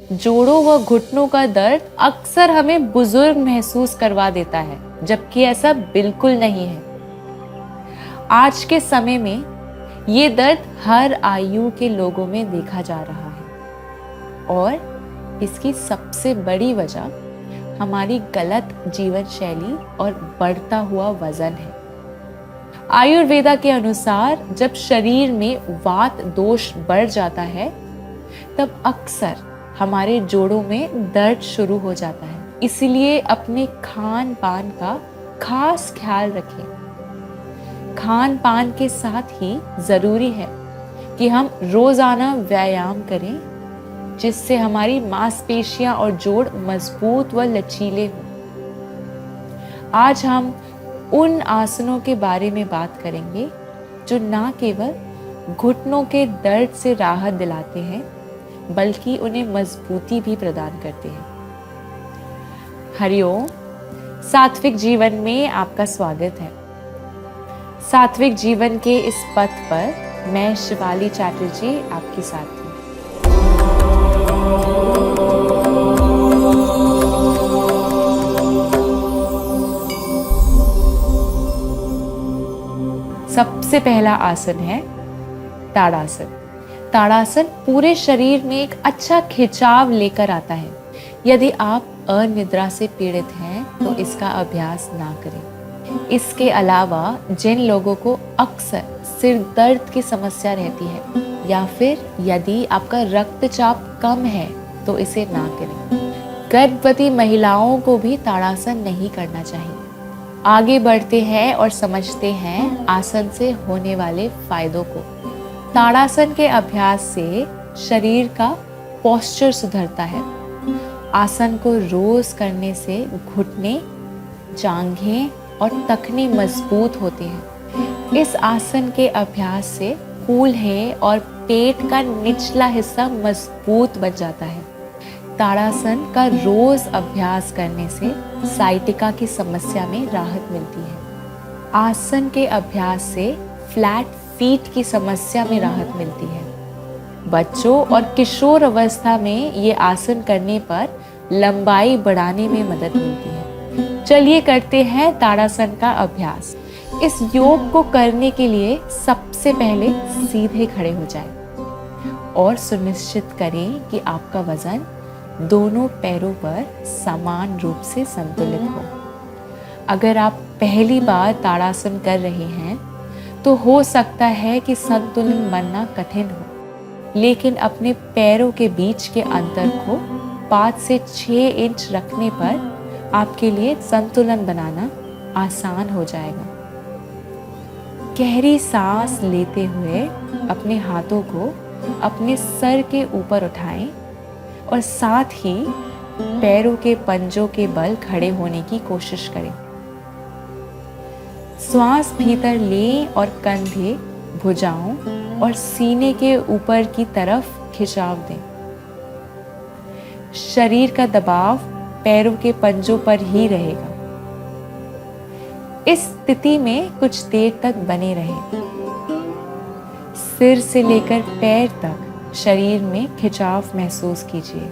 जोड़ों व घुटनों का दर्द अक्सर हमें बुजुर्ग महसूस करवा देता है, जबकि ऐसा बिल्कुल नहीं है। आज के समय में ये दर्द हर आयु के लोगों में देखा जा रहा है और इसकी सबसे बड़ी वजह हमारी गलत जीवन शैली और बढ़ता हुआ वजन है। आयुर्वेदा के अनुसार जब शरीर में वात दोष बढ़ जाता है तब अक्सर हमारे जोड़ों में दर्द शुरू हो जाता है। इसलिए अपने खान पान का खास ख्याल रखें। खान पान के साथ ही जरूरी है कि हम रोजाना व्यायाम करें, जिससे हमारी मांसपेशियां और जोड़ मजबूत व लचीले हों। आज हम उन आसनों के बारे में बात करेंगे जो न केवल घुटनों के दर्द से राहत दिलाते हैं, बल्कि उन्हें मजबूती भी प्रदान करते हैं। हरिओम, सात्विक जीवन में आपका स्वागत है। सात्विक जीवन के इस पथ पर मैं शिवाली चैटर्जी आपके साथ हूँ। सबसे पहला आसन है ताड़ासन। ताड़ासन पूरे शरीर में एक अच्छा खिंचाव लेकर आता है। यदि आप अनिद्रा से पीड़ित हैं तो इसका अभ्यास ना करें। इसके अलावा जिन लोगों को अक्सर सिर दर्द की समस्या रहती है या फिर यदि आपका रक्तचाप कम है तो इसे ना करें। गर्भवती महिलाओं को भी ताड़ासन नहीं करना चाहिए। आगे बढ़ते हैं और समझते हैं आसन से होने वाले फायदों को। ताड़ासन के अभ्यास से शरीर का पोस्चर सुधरता है। आसन को रोज करने से घुटने, जांघें और टखने मजबूत होते हैं। इस आसन के अभ्यास से कूल्हे और पेट का निचला हिस्सा मजबूत बन जाता है। ताड़ासन का रोज अभ्यास करने से साइटिका की समस्या में राहत मिलती है। आसन के अभ्यास से फ्लैट फीट की समस्या में राहत मिलती है। बच्चों और किशोर अवस्था में ये आसन करने पर लंबाई बढ़ाने में मदद मिलती है। चलिए करते हैं ताड़ासन का अभ्यास। इस योग को करने के लिए सबसे पहले सीधे खड़े हो जाएं और सुनिश्चित करें कि आपका वजन दोनों पैरों पर समान रूप से संतुलित हो। अगर आप पहली बार ताड़ासन कर रहे हैं तो हो सकता है कि संतुलन बनना कठिन हो, लेकिन अपने पैरों के बीच के अंतर को 5 से 6 इंच रखने पर आपके लिए संतुलन बनाना आसान हो जाएगा। गहरी सांस लेते हुए अपने हाथों को अपने सर के ऊपर उठाएं और साथ ही पैरों के पंजों के बल खड़े होने की कोशिश करें। श्वास भीतर लें और कंधे, भुजाओं और सीने के ऊपर की तरफ खिंचाव दें। शरीर का दबाव पैरों के पंजों पर ही रहेगा। इस स्थिति में कुछ देर तक बने रहें। सिर से लेकर पैर तक शरीर में खिंचाव महसूस कीजिए।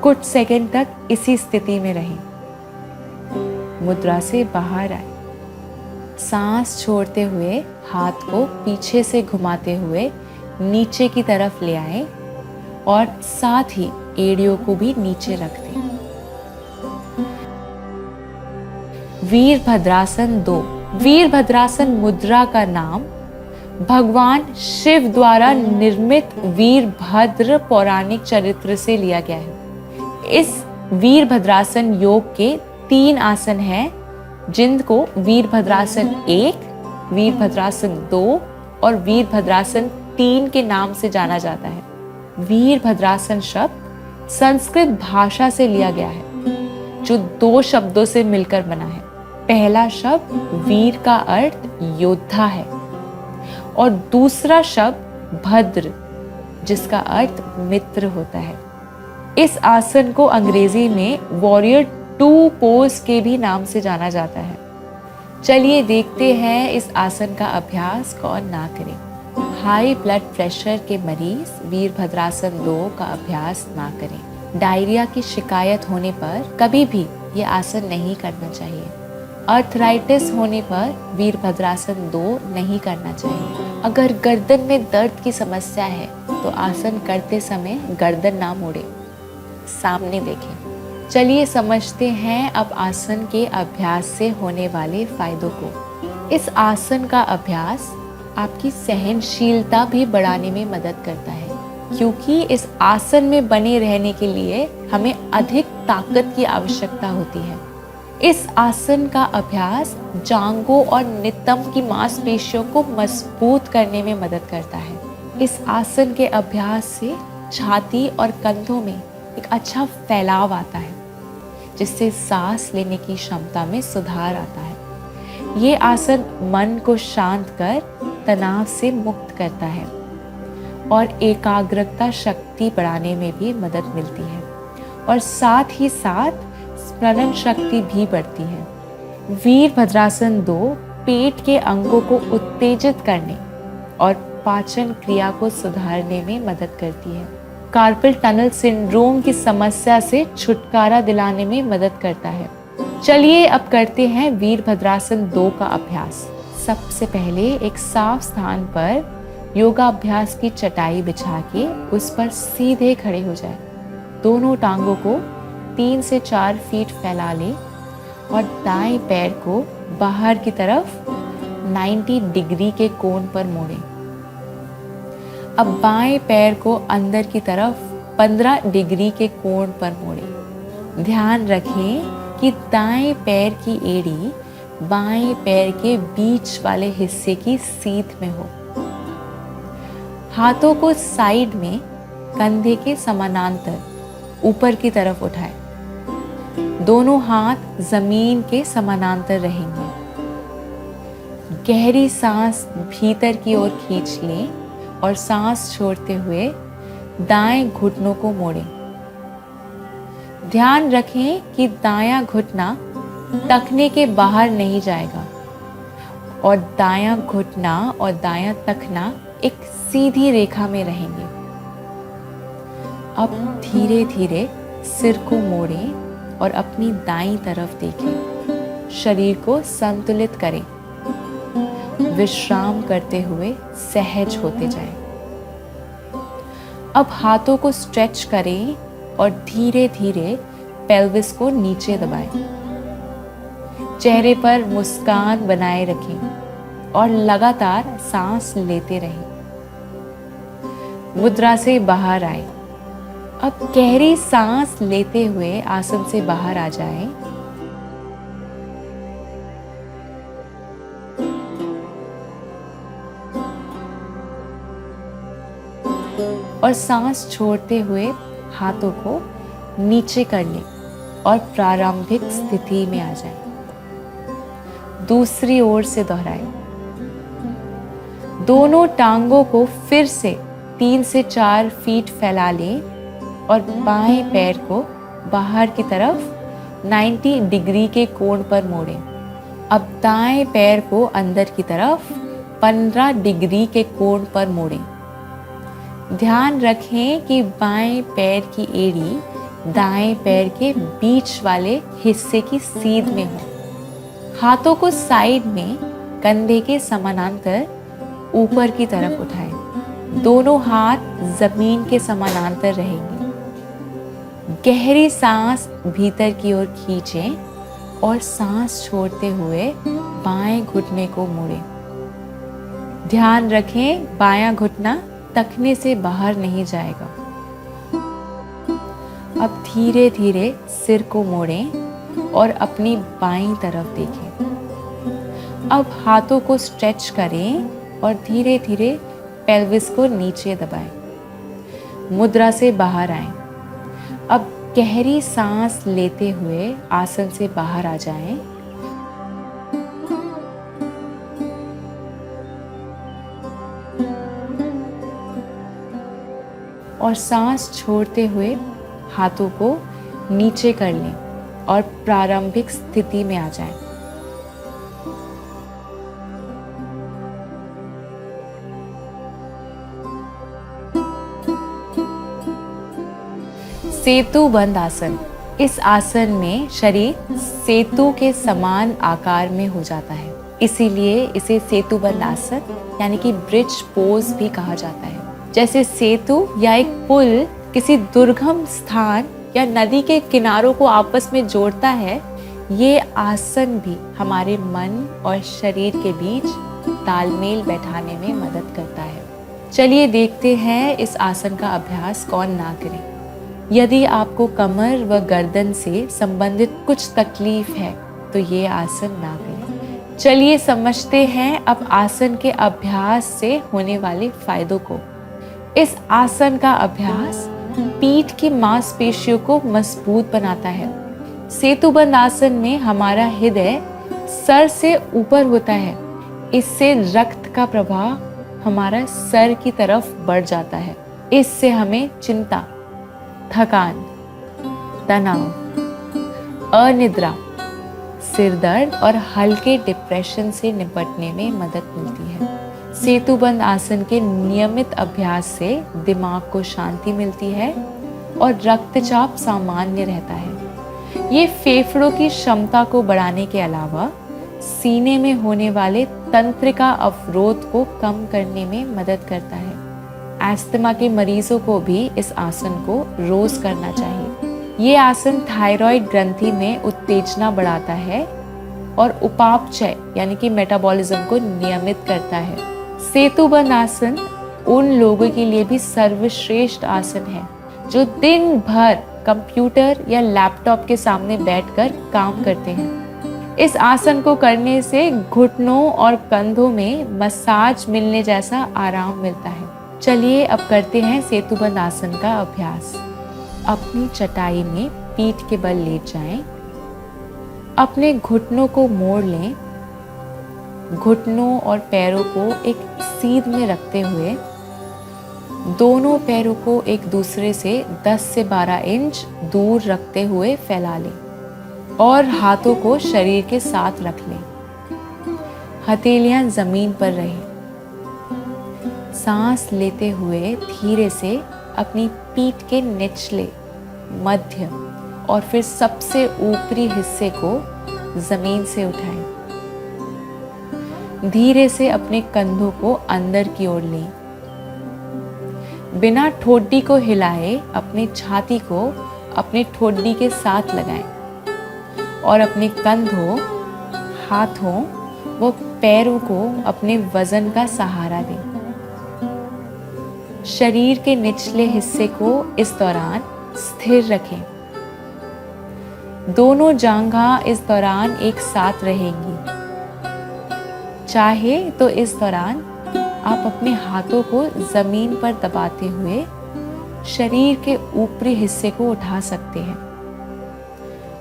कुछ सेकंड तक इसी स्थिति में रहें। मुद्रा से बाहर आए। सांस छोड़ते हुए हाथ को पीछे से घुमाते हुए नीचे की तरफ ले आएं और साथ ही एड़ियों को भी नीचे रख दें। वीरभद्रासन 2। वीरभद्रासन मुद्रा का नाम भगवान शिव द्वारा निर्मित वीरभद्र पौराणिक चरित्र से लिया गया है। इस वीरभद्रासन योग के 3 आसन हैं, जिनको वीरभद्रासन 1, वीरभद्रासन 2 और वीरभद्रासन 3 के नाम से जाना जाता है। वीरभद्रासन शब्द संस्कृत भाषा से लिया गया है, जो 2 शब्दों से मिलकर बना है। पहला शब्द वीर का अर्थ योद्धा है और दूसरा शब्द भद्र, जिसका अर्थ मित्र होता है। इस आसन को अंग्रेजी में वॉरियर 2 पोज के भी नाम से जाना जाता है। चलिए देखते हैं इस आसन का अभ्यास कौन ना करे। हाई ब्लड प्रेशर के मरीज वीरभद्रासन 2 का अभ्यास ना करें। डायरिया की शिकायत होने पर कभी भी ये आसन नहीं करना चाहिए। आर्थराइटिस होने पर वीरभद्रासन 2 नहीं करना चाहिए। अगर गर्दन में दर्द की समस्या है तो आसन करते समय गर्दन ना मोड़े, सामने देखें। चलिए समझते हैं अब आसन के अभ्यास से होने वाले फायदों को। इस आसन का अभ्यास आपकी सहनशीलता भी बढ़ाने में मदद करता है, क्योंकि इस आसन में बने रहने के लिए हमें अधिक ताकत की आवश्यकता होती है। इस आसन का अभ्यास जांघों और नितंब की मांसपेशियों को मजबूत करने में मदद करता है। इस आसन के अभ्यास से छाती और कंधों में एक अच्छा फैलाव आता है, जिससे सांस लेने की क्षमता में सुधार आता है। ये आसन मन को शांत कर तनाव से मुक्त करता है और एकाग्रता शक्ति बढ़ाने में भी मदद मिलती है, और साथ ही साथ स्मरण शक्ति भी बढ़ती है। वीरभद्रासन 2 पेट के अंगों को उत्तेजित करने और पाचन क्रिया को सुधारने में मदद करती है। कार्पल टनल सिंड्रोम की समस्या से छुटकारा दिलाने में मदद करता है। चलिए अब करते हैं वीरभद्रासन 2 का अभ्यास। सबसे पहले एक साफ स्थान पर योगाभ्यास की चटाई बिछा के उस पर सीधे खड़े हो जाए। दोनों टांगों को 3 से 4 फीट फैला लें और दाएं पैर को बाहर की तरफ 90 डिग्री के कोण पर मोड़ें। अब बाएं पैर को अंदर की तरफ 15 डिग्री के कोण पर मोड़ें। ध्यान रखें कि दाएं पैर की एड़ी बाएं पैर के बीच वाले हिस्से की सीध में हो। हाथों को साइड में कंधे के समानांतर ऊपर की तरफ उठाएं। दोनों हाथ जमीन के समानांतर रहेंगे। गहरी सांस भीतर की ओर खींच लें और सांस छोड़ते हुए दाएं घुटनों को मोड़ें। ध्यान रखें कि दायां घुटना टखने के बाहर नहीं जाएगा और दायां घुटना और दायां टखना एक सीधी रेखा में रहेंगे। अब धीरे धीरे सिर को मोड़ें और अपनी दाईं तरफ देखें। शरीर को संतुलित करें। विश्राम करते हुए सहज होते जाएं। अब हाथों को स्ट्रेच करें और धीरे धीरे पेल्विस को नीचे दबाएं। चेहरे पर मुस्कान बनाए रखें और लगातार सांस लेते रहें। मुद्रा से बाहर आए। अब गहरी सांस लेते हुए आसन से बाहर आ जाएं। और सांस छोड़ते हुए हाथों को नीचे कर लें और प्रारंभिक स्थिति में आ जाएं। दूसरी ओर से दोहराएं। दोनों टांगों को फिर से 3 से 4 फीट फैला लें और बाएं पैर को बाहर की तरफ 90 डिग्री के कोण पर मोड़ें। अब दाएं पैर को अंदर की तरफ 15 डिग्री के कोण पर मोड़ें। ध्यान रखें कि बाएं पैर की एड़ी दाएं पैर के बीच वाले हिस्से की सीध में हो। हाथों को साइड में कंधे के समानांतर ऊपर की तरफ उठाएं। दोनों हाथ जमीन के समानांतर रहेंगे। गहरी सांस भीतर की ओर खींचें और सांस छोड़ते हुए बाएं घुटने को मोड़ें। ध्यान रखें बायां घुटना टखने से बाहर नहीं जाएगा। अब धीरे धीरे सिर को मोड़ें और अपनी बाईं तरफ देखें। अब हाथों को स्ट्रेच करें और धीरे धीरे पेल्विस को नीचे दबाएं। मुद्रा से बाहर आएं। अब गहरी सांस लेते हुए आसन से बाहर आ जाएं। और सांस छोड़ते हुए हाथों को नीचे कर लें और प्रारंभिक स्थिति में आ जाएं। सेतुबंध आसन। इस आसन में शरीर सेतु के समान आकार में हो जाता है, इसीलिए इसे सेतुबंध आसन यानी कि ब्रिज पोज भी कहा जाता है। जैसे सेतु या एक पुल किसी दुर्गम स्थान या नदी के किनारों को आपस में जोड़ता है, ये आसन भी हमारे मन और शरीर के बीच तालमेल बैठाने में मदद करता है। चलिए देखते हैं इस आसन का अभ्यास कौन ना करे। यदि आपको कमर व गर्दन से संबंधित कुछ तकलीफ है तो ये आसन ना करें। चलिए समझते हैं अब आसन के अभ्यास से होने वाले फायदों को। इस आसन का अभ्यास पीठ की मांसपेशियों को मजबूत बनाता है। सेतुबंध आसन में हमारा हृदय सर से ऊपर होता है, इससे रक्त का प्रवाह हमारा सर की तरफ बढ़ जाता है। इससे हमें चिंता, थकान, तनाव, अनिद्रा, सिर दर्द और हल्के डिप्रेशन से निपटने में मदद मिलती है। सेतुबंध आसन के नियमित अभ्यास से दिमाग को शांति मिलती है और रक्तचाप सामान्य रहता है। ये फेफड़ों की क्षमता को बढ़ाने के अलावा सीने में होने वाले तंत्रिका अवरोध को कम करने में मदद करता है। अस्थमा के मरीजों को भी इस आसन को रोज करना चाहिए। ये आसन थायराइड ग्रंथि में उत्तेजना बढ़ाता है और उपापचय यानी कि मेटाबॉलिज्म को नियमित करता है। सेतुबंध आसन उन लोगों के लिए भी सर्वश्रेष्ठ आसन है जो दिन भर कंप्यूटर या लैपटॉप के सामने बैठकर काम करते हैं। इस आसन को करने से घुटनों और कंधों में मसाज मिलने जैसा आराम मिलता है। चलिए अब करते हैं सेतुबंध आसन का अभ्यास। अपनी चटाई में पीठ के बल लेट जाएं। अपने घुटनों को मोड़ लें। घुटनों और पैरों को एक सीध में रखते हुए दोनों पैरों को एक दूसरे से 10 से 12 इंच दूर रखते हुए फैला लें और हाथों को शरीर के साथ रख लें। हथेलियां जमीन पर रहें। सांस लेते हुए धीरे से अपनी पीठ के निचले, मध्य और फिर सबसे ऊपरी हिस्से को जमीन से उठाएं। धीरे से अपने कंधों को अंदर की ओर लें। बिना ठोडी को हिलाए अपनी छाती को अपने ठोडी के साथ लगाएं और अपने कंधों, हाथों व पैरों को अपने वजन का सहारा दें। शरीर के निचले हिस्से को इस दौरान स्थिर रखें। दोनों जांघें इस दौरान एक साथ रहेंगी। चाहे तो इस दौरान आप अपने हाथों को जमीन पर दबाते हुए शरीर के ऊपरी हिस्से को उठा सकते हैं।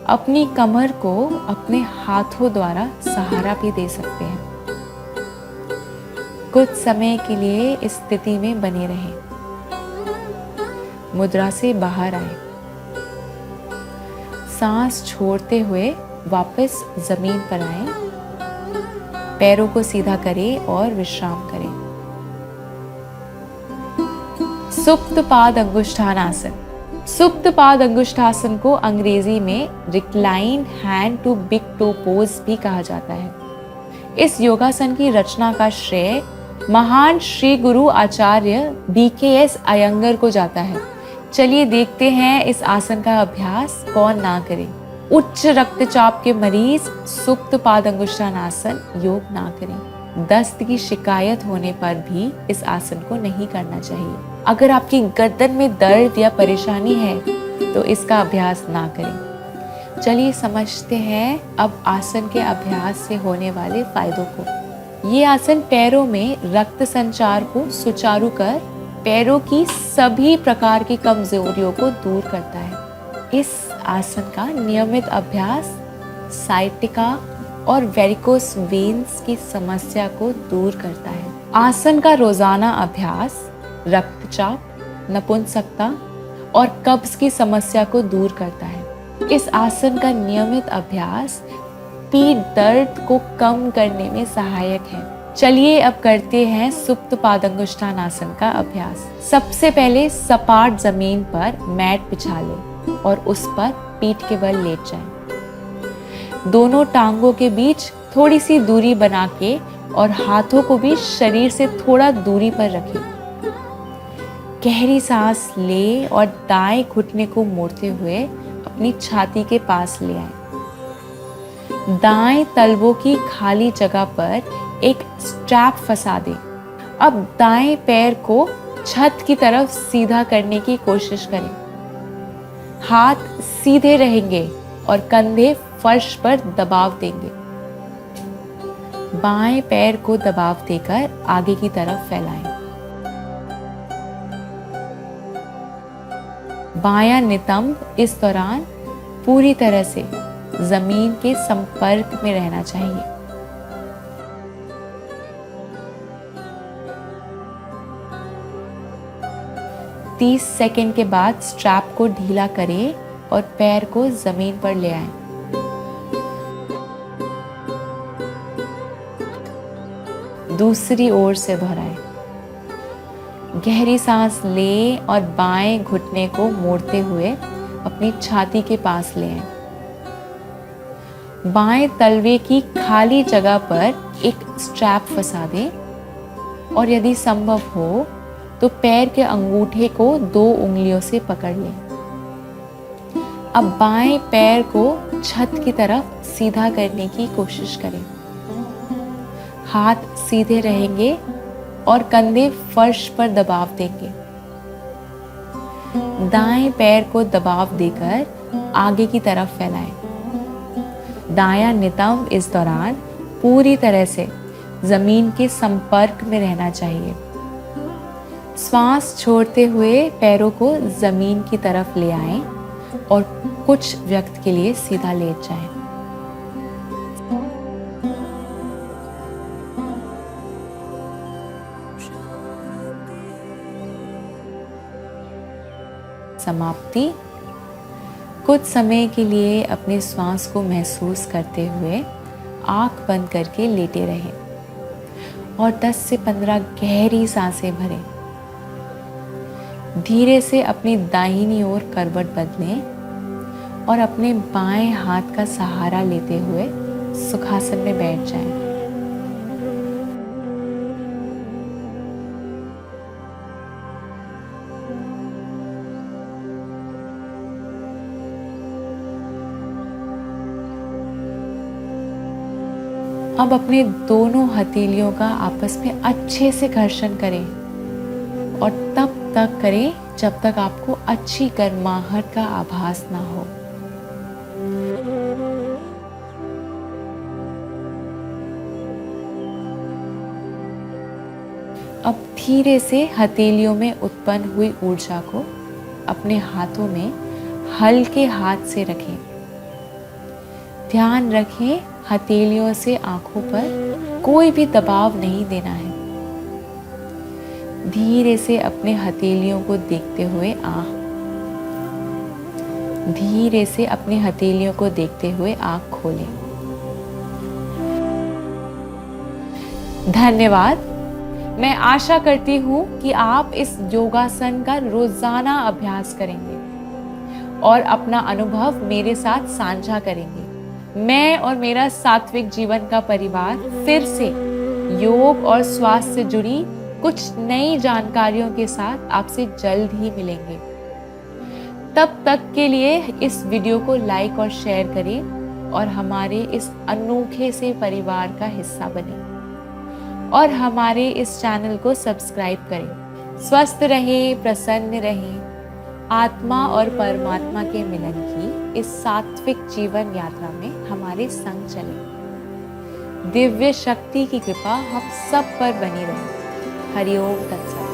अपनी कमर को अपने हाथों द्वारा सहारा भी दे सकते हैं। कुछ समय के लिए इस स्थिति में बने रहें। मुद्रा से बाहर आए। सांस छोड़ते हुए वापस जमीन पर आए। पैरों को सीधा करें और विश्राम करें। सुप्त पाद अंगुष्ठान आसन। सुप्त पाद अंगुष्ठासन को अंग्रेजी में recline hand to big toe pose भी कहा जाता है। इस योगासन की रचना का श्रेय महान श्री गुरु आचार्य BKS अयंगर को जाता है। चलिए देखते हैं इस आसन का अभ्यास कौन ना करे। उच्च रक्तचाप के मरीज सुप्त पाद अंगुष्ठान आसन योग ना करें। दस्त की शिकायत होने पर भी इस आसन को नहीं करना चाहिए। अगर आपकी गर्दन में दर्द या परेशानी है तो इसका अभ्यास ना करें। चलिए समझते हैं अब आसन के अभ्यास से होने वाले फायदों को। ये आसन पैरों में रक्त संचार को सुचारू कर पैरों की सभी प्रकार की कमजोरियों को दूर करता है। इस आसन का नियमित अभ्यास साइटिका और वेरिकोस वेन्स की समस्या को दूर करता है। आसन का रोजाना अभ्यास रक्तचाप, नपुंसकता और कब्ज की समस्या को दूर करता है। इस आसन का नियमित अभ्यास पीठ दर्द को कम करने में सहायक है। चलिए अब करते हैं सुप्त पादंगुष्ठानासन का अभ्यास। सबसे पहले सपाट जमीन पर मैट बिछा लें और उस पर पीठ के बल लेट जाएं। दोनों टांगों के बीच थोड़ी सी दूरी बना के और हाथों को भी शरीर से थोड़ा दूरी पर रखें। गहरी सांस ले और दाएं घुटने को मोड़ते हुए अपनी छाती के पास ले आए। दाएं तलवों की खाली जगह पर एक स्ट्रैप फंसा दें। अब दाएं पैर को छत की तरफ सीधा करने की कोशिश करें। हाथ सीधे रहेंगे और कंधे फर्श पर दबाव देंगे। बाएं पैर को दबाव देकर आगे की तरफ फैलाएं। बायां नितंब इस दौरान पूरी तरह से जमीन के संपर्क में रहना चाहिए। तीस सेकंड के बाद स्ट्रैप को ढीला करें और पैर को जमीन पर ले आएं। दूसरी ओर से दोहराएं। गहरी सांस लें और बाएं घुटने को मोड़ते हुए अपनी छाती के पास ले आएं। बाएं तलवे की खाली जगह पर एक स्ट्रैप फंसा दें और यदि संभव हो तो पैर के अंगूठे को 2 उंगलियों से पकड़ लें। अब बाएं पैर को छत की तरफ सीधा करने की कोशिश करें। हाथ सीधे रहेंगे और कंधे फर्श पर दबाव देंगे। दाएं पैर को दबाव देकर आगे की तरफ फैलाएं। दायां नितंब इस दौरान पूरी तरह से जमीन के संपर्क में रहना चाहिए। श्वास छोड़ते हुए पैरों को जमीन की तरफ ले आएं और कुछ वक्त के लिए सीधा लेट जाएं। समाप्ति। कुछ समय के लिए अपने श्वास को महसूस करते हुए आंख बंद करके लेटे रहें और 10 से 15 गहरी सांसें भरें। धीरे से अपनी दाहिनी ओर करवट बदलें और अपने बाएं हाथ का सहारा लेते हुए सुखासन में बैठ जाएं। अब अपने दोनों हथेलियों का आपस में अच्छे से घर्षण करें और तब तक करें जब तक आपको अच्छी गर्माहट का आभास ना हो। अब धीरे से हथेलियों में उत्पन्न हुई ऊर्जा को अपने हाथों में हल्के हाथ से रखें। ध्यान रखें, हथेलियों से आंखों पर कोई भी दबाव नहीं देना है। धीरे से अपने हथेलियों को देखते हुए धीरे से अपनी हथेलियों को देखते हुए आंख खोलें। धन्यवाद। मैं आशा करती हूँ कि आप इस योगासन का रोजाना अभ्यास करेंगे और अपना अनुभव मेरे साथ साझा करेंगे। मैं और मेरा सात्विक जीवन का परिवार फिर से योग और स्वास्थ्य से जुड़ी कुछ नई जानकारियों के साथ आपसे जल्द ही मिलेंगे। तब तक के लिए इस वीडियो को लाइक और शेयर करें और हमारे इस अनोखे से परिवार का हिस्सा बनें और हमारे इस चैनल को सब्सक्राइब करें। स्वस्थ रहें, प्रसन्न रहें, आत्मा और परमात्मा के मिलन की इस सात्विक जीवन यात्रा में हमारे संग चलें। दिव्य शक्ति की कृपा हम सब पर बनी रहे। हरि ओम तत्सत।